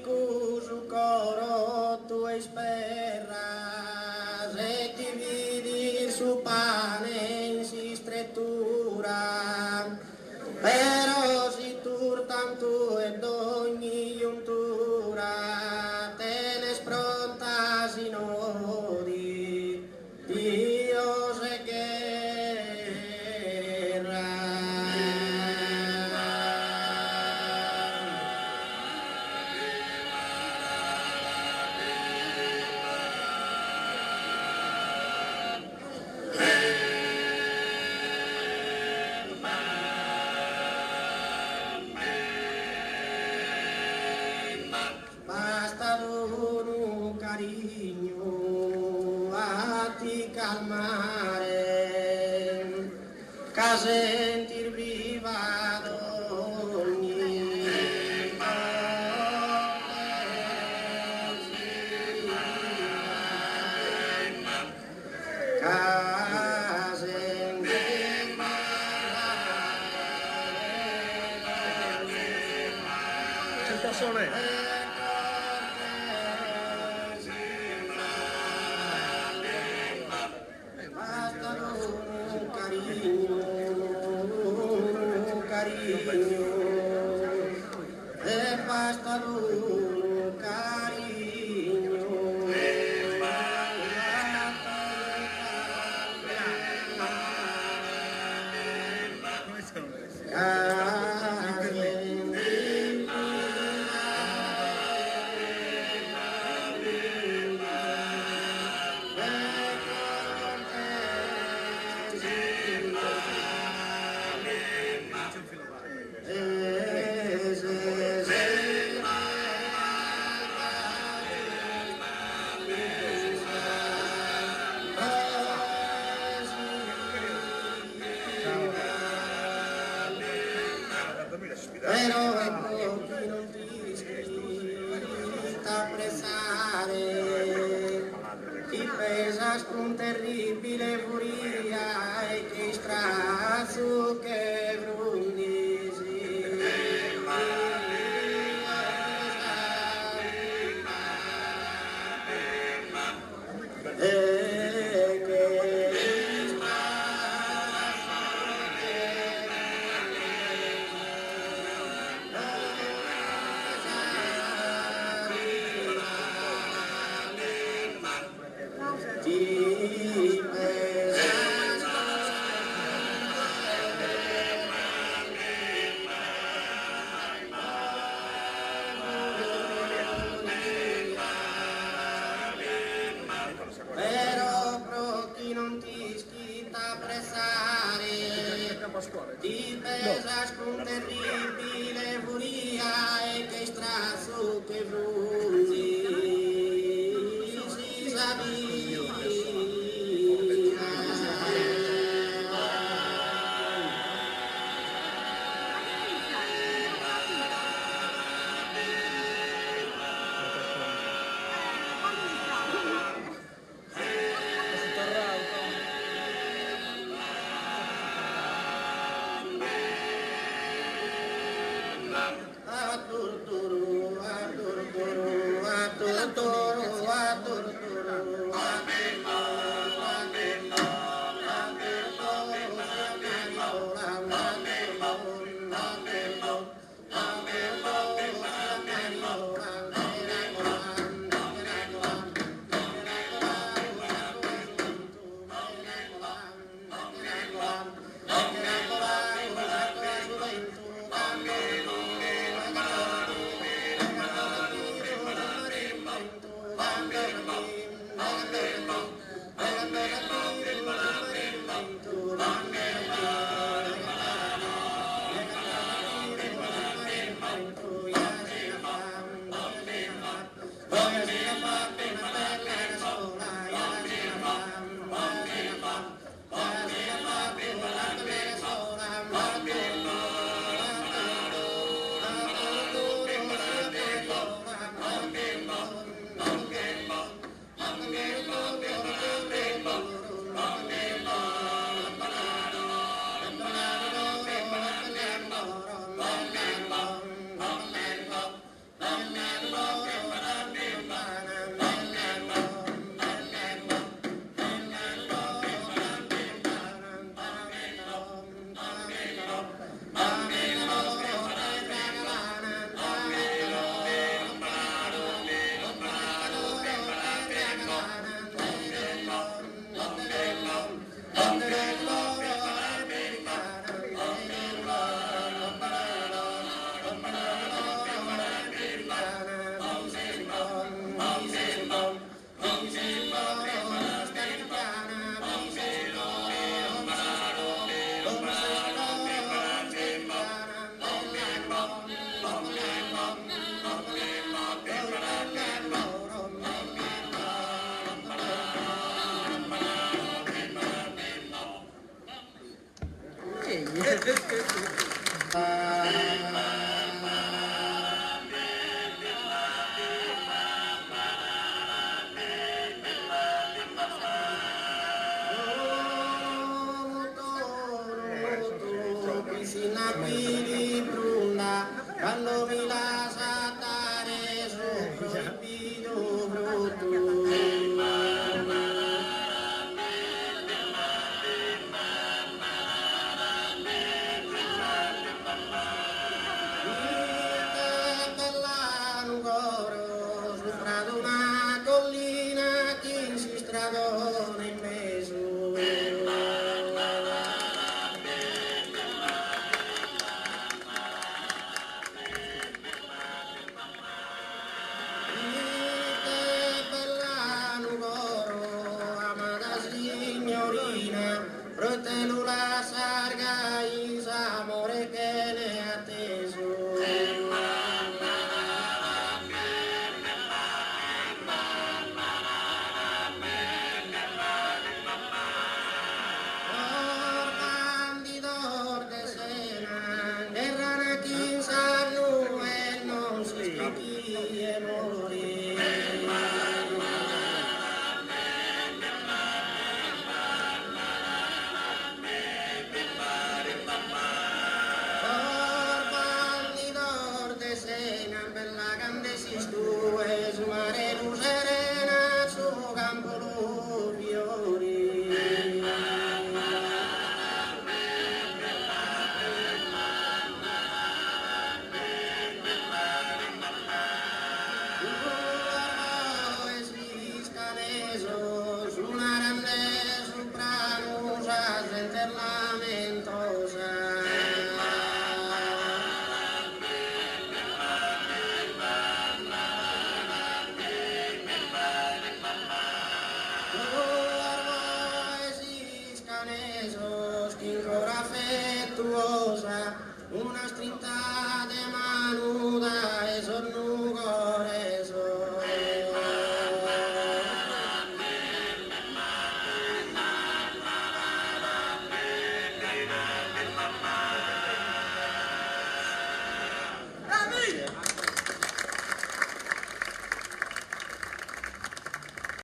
Cuso coro tu esperas e dividir su pane in si strettura, però si turtan tu ed ogni giuntura te ne sprontas in odi, Dio se basta un carinho a ti calmare, ca sentir viva d'ogni ca sentir C'è il tassone. E basta un carinho. Però ecco chi non ti sta a pressare, ti pesa con terribile furia e che strazzo che brundisi. Però pro chi non ti schita a pressare, ti pesas con terribile furia e che strazzo che frundi si sabia. Adoro, adoro, Quando mi lascia andare sopra il pido brutto. Una collina che si stradona in mezzo. Amata signorina, fratello la sarga, il amore che ne ha atteso. Una strinta